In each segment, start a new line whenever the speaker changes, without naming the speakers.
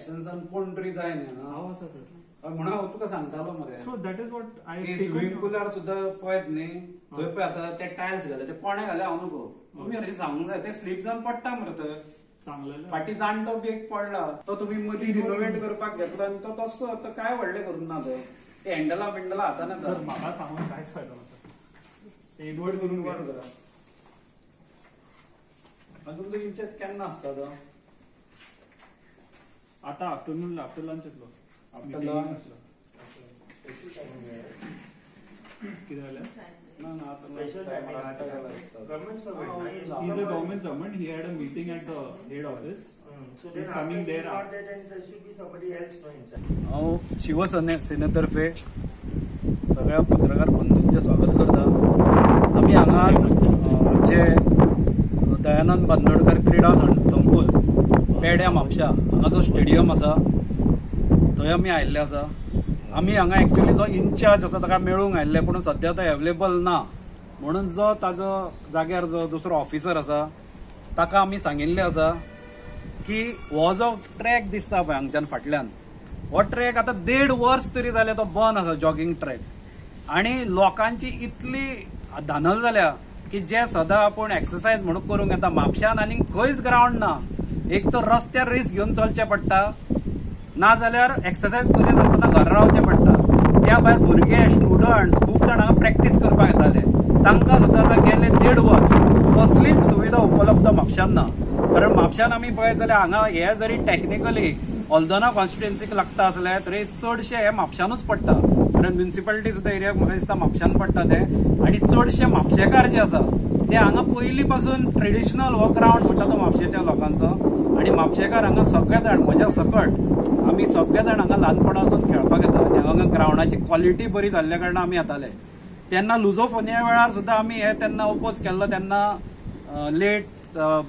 Extension कोण तरी जायना
हांव आसा सर
म्हणून हांव तुका सांगतालो मरे.
So that is what I
swimming पूलार सुद्धा पळयत न्ही थंय पळय आतां ते टायल्स घाले ते कोणे घाले हांव नको तुमी अशें सांगूंक जाय ते स्लीप जावन पडटा मरे थंय
सांगलेलें
फाटी जाणटो बी एक पडला तो तुमी मदीं रिनोवेट करपाक घेतलो आनी तो तसो तो काय व्हडलें करून ना थंय ते हँडला बिंडला हातान येता.
सर म्हाका सांगून कांयच फायदो ना सर इनवर्ट करून
वर करा. आनी तुमचो इंचेस केन्ना आसता तो
आतां आफ्टरनून आफ्टर लंच येतलो
आफ्टर लंच
कितें जालें
ना ना आतां
He's a government servant. He had a meeting at the head office.
So
he's coming there.
and there should be somebody else no in charge.
हांव शिवसेनेतर्फे सगळ्या पत्रकार बंधूंचे स्वागत करता. आमी हांगा आमचे दयानंद बांदोडकर क्रीडा संकुल पेड्या म्हापशा हांगा जो स्टेडियम आसा थंय आमी आयिल्ले आसा. आमी हांगा एक्चुअली जो इन्चार्ज आसा ताका मेळूंक आयिल्ले पूण सद्या तो अवेलेबल ना म्हणून जो ताजो जाग्यार जो दुसरो ऑफिसर आसा ताका आमी सांगिल्ले आसा की हो जो ट्रॅक दिसता पळय हांगच्यान फाटल्यान हो ट्रॅक आतां 1.5 वर्स तरी जाले तो बंद आसा जॉगिंग ट्रॅक आनी लोकांची इतली धानल जाल्या की जे सदां आपूण एक्सरसायज म्हणून करूंक येता म्हापशान आनी खंयच ग्रावंड ना. एक तर रस्त्यार रेस घेवन चलचें पडटा नाजाल्यार एक्सरसायज करीत आसतना घरा रावचें पडटा. त्या भायर भुरगे स्टुडंट्स खूब जाण हांगा प्रॅक्टीस करपाक येताले तांकां सुद्दां आतां गेले 1.5 वर्स कसलीच सुविधा उपलब्ध म्हापशान ना. कारण म्हापशान आमी पळयत जाल्यार हांगा हे जरी टॅक्निकली ऑल्दोना कॉन्स्टिट्युएन्सीक लागता आसले तरी चडशे हे म्हापशानूच पडटा कारण म्युनिसिपालिटी सुद्दां एरियाक म्हाका दिसता म्हापशान पडटा ते आनी चडशे म्हापशेकार जे आसा ते हांगा पयलीं पासून ट्रेडिशनल हो ग्रावंड म्हणटा तो म्हापशेच्या लोकांचो आनी म्हापशेकार हांगा सगळे जाण म्हज्या सकट आमी सगळे जाण हांगा ल्हानपणासून खेळपाक येता आनी हांगा ग्रावंडाची क्वॉलिटी बरी जाल्ल्या कारणान आमी येताले. तेन्ना लुझोफोनिया वेळार सुद्दां आमी हे तेन्ना ओपोज केल्लो तेन्ना लेट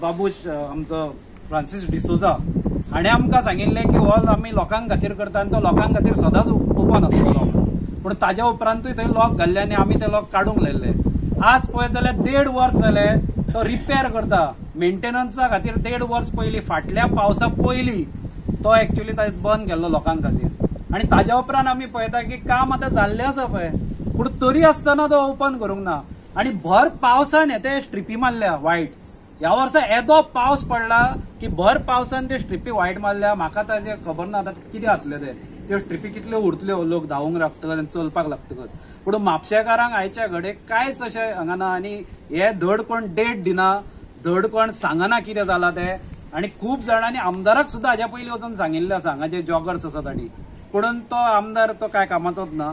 बाबूश आमचो फ्रांसीस डिसोजा हाणें आमकां सांगिल्लें की हॉल आमी लोकांक खातीर करता आनी तो लोकांक खातीर सदांच ओपन आसतलो पूण ताज्या उपरांतूय थंय लॉक घाल्ले आनी आमी ते लॉक काडूंक लायले. आज पळयत जाल्यार 1.5 वर्स जाले तो रिपेर करता मेंटेनन्सा खातीर 1.5 वर्स पयलीं फाटल्या पावसा पयलीं तो एक्चुअली बंद केल्लो लोकांक खातीर आनी ताज्या उपरांत आमी पळयता की काम आतां जाल्लें आसा पळय पूण तरी आसतना तो ओपन करूंक ना आनी भर पावसान ते स्ट्रिपी मारल्या वायट. ह्या वर्सा येदो पावस पडला की भर पावसान ते स्ट्रिपी वायट मारल्या. म्हाका ताजें खबर ना आतां कितें जातलें त्यो स्ट्रिपी कितल्यो उरतल्यो लोक धांवूंक लागतकच आनी चलपाक लागतकच पूण म्हापशेकारांक आयच्या घडये कांयच अशें हांगा ना आनी हे धड कोण डेट दिना धड कोण सांगना कितें जालां तें आनी खूब जाणांनी आमदाराक सुद्दां हाज्या पयलीं वचून सांगिल्लें आसा हांगा जे जॉगर्स आसा तांणी पूण तो आमदार तो काय कामाचोच ना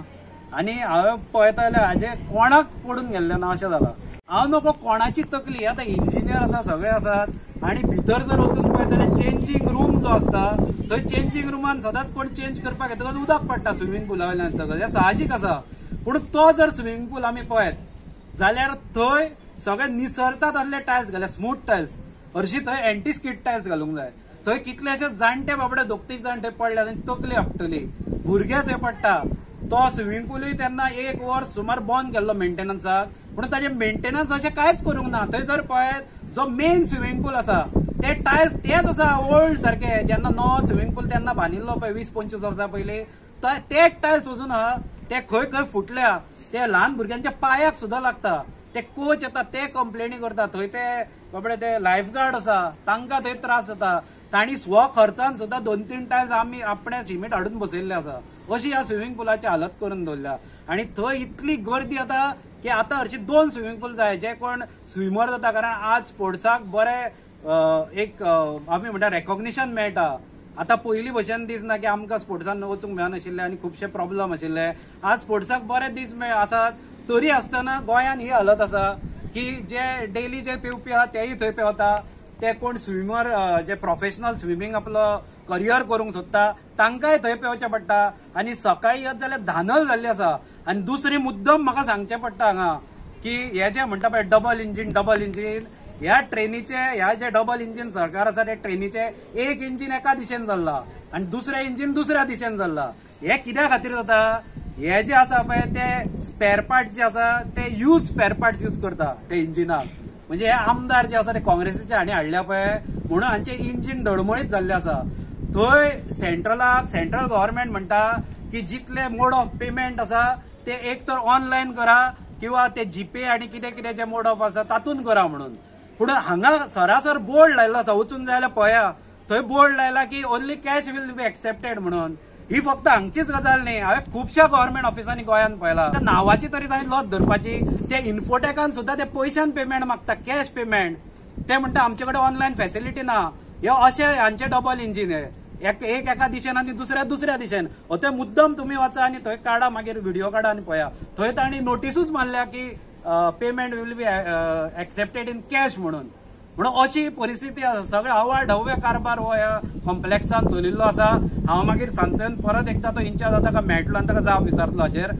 आनी हांवें पळयता जाल्यार हाजे कोणाक पडून गेल्लें ना अशें जालां. हांव नको कोणाची तकली आतां इंजिनियर आसा सगळे आसात आनी भितर जर वचून पळयत जाल्यार चेंजींग रूम जो आसता थंय चेंजींग रूमान सदांच कोण चेंज करपाक येतकच उदक पडटा स्विमींग पूला वयल्यान येतकच हें साहजीक आसा. पूण तो जर स्विमींग पूल आमी पळयत जाल्यार थंय सगळे निसरतात आसले टायल्स घाल्या स्मूथ टायल्स हरशीं थंय एंटी स्कीड टायल्स घालूंक जाय. थंय कितलेशे जाणटे बाबडे दोग-तीग जाण थंय पडल्यात आनी तकली आपटली भुरगे थंय पडटा. तो स्विमींग पूलूय तेन्ना 1 वर्स सुमार बंद केल्लो मेंटेनन्साक पूण ताजें मेंटेनन्स अशें कांयच करूंक ना. थंय जर पळयत जो मेन स्विमींग पूल आसा ते टायल्स तेच आसा ओल्ड सारखे जेन्ना नवो स्विमींग पूल तेन्ना बांदिल्लो पळय 20-25 वर्सां पयलीं तेच टायल्स वचून आहा ते खंय खंय फुटल्या ते ल्हान भुरग्यांच्या पांयाक सुद्दां लागता. ते कोच येतात ते कंप्लेनी करतात थंय ते बाबडे ते लायफगार्ड आसा तांकां थंय त्रास जाता. तांणी स्व खर्चान सुद्दां 2-3 टायल्स आमी आपणे सिमेंट हाडून बसयल्ले आसा अशी ह्या स्विमींग पूलाची हालत करून दवरल्या. आनी थंय इतली गर्दी आतां की आतां हरशी 2 स्विमींग पूल जाय जे कोण स्विमर जाता कारण आज स्पोर्ट्साक बरें एक आमी म्हणटा रेकॉग्निशन मेळटा. आतां पयलीं भशेन दीस ना की आमकां स्पोर्ट्सान वचूंक मेळनाशिल्ले आनी खुबशे प्रॉब्लम आशिल्ले. आज स्पोर्ट्साक बरे दीस आसात तरी आसतना गोंयान ही हालत आसा की जे डेली जे पेंवपी आहा तेय थंय पेंवता ते कोण स्विमर जे प्रोफेशनल स्विमींग आपलो करियर करूंक सोदता तांकांय थंय पेंवचें पडटा आनी सकाळीं येत जाल्यार धानल जाल्ली आसा. आनी दुसरी मुद्दम म्हाका सांगचें पडटा हांगा की हे जे म्हणटा पळय डबल इंजीन ह्या ट्रेनीचे ह्या जे डबल इंजीन सरकार आसा त्या ट्रेनीचे एक इंजीन एका दिशेन चल्ला आनी दुसरें इंजीन दुसऱ्या दिशेन चल्ला. हे कित्या खातीर जाता हे जे आसा पळय ते स्पेअर पार्ट्स जे आसा ते स्पेअर पार्ट्स यूज करता ते इंजिनाक म्हणजे हे आमदार जे आसा ते काँग्रेसीचे हांणी हाडल्या पळय म्हणून हांचे इंजीन धडमळीत जाल्ले आसा. थंय सेंट्रल गव्हर्नमेंट म्हणटा की जितले मोड ऑफ पेमेंट आसा ते एक तर ऑनलायन करा किंवा ते जीपे आणि कितें जे मोड ऑफ आसा तातूंत करा म्हणून. पूण हांगा सरासर बोर्ड लायला आसा, वचून जाय जाल्यार पळया थंय बोर्ड लायला की only cash will be accepted म्हणून. ही फक्त हांगचीच गजाल न्ही, हांवें खुबश्या गव्हर्नमेंट ऑफिसांनी गोंयांत पळयला. नांवाची तरी तांणी लॉस धरपाची. ते इन्फोटॅकान सुद्धा ते पयशान पेमेंट मागता, कॅश पेमेंट. ते म्हणटा आमचे कडेन ऑनलायन फॅसिलिटी ना. हे अशे हांचे डबल इंजीन एका दिशेन आनी दुसऱ्या दिशेन. ते मुद्दम तुम्ही वाचा आणि थंय काढा, मागीर व्हिडिओ काढा आणि पळया. थंय तांणी नोटीसूच मारल्या की payment will be accepted in cash म्हणून अशी परिस्थिती आसा. सगळे हवाढव्य कारभार हो ह्या कॉम्प्लेक्सान चलिल्लो आसा. हांव मागीर सांगचेन परत एकदा तो इन्चार्ज ताका मेळटलो आनी ताका जाप विचारतलो हाचेर.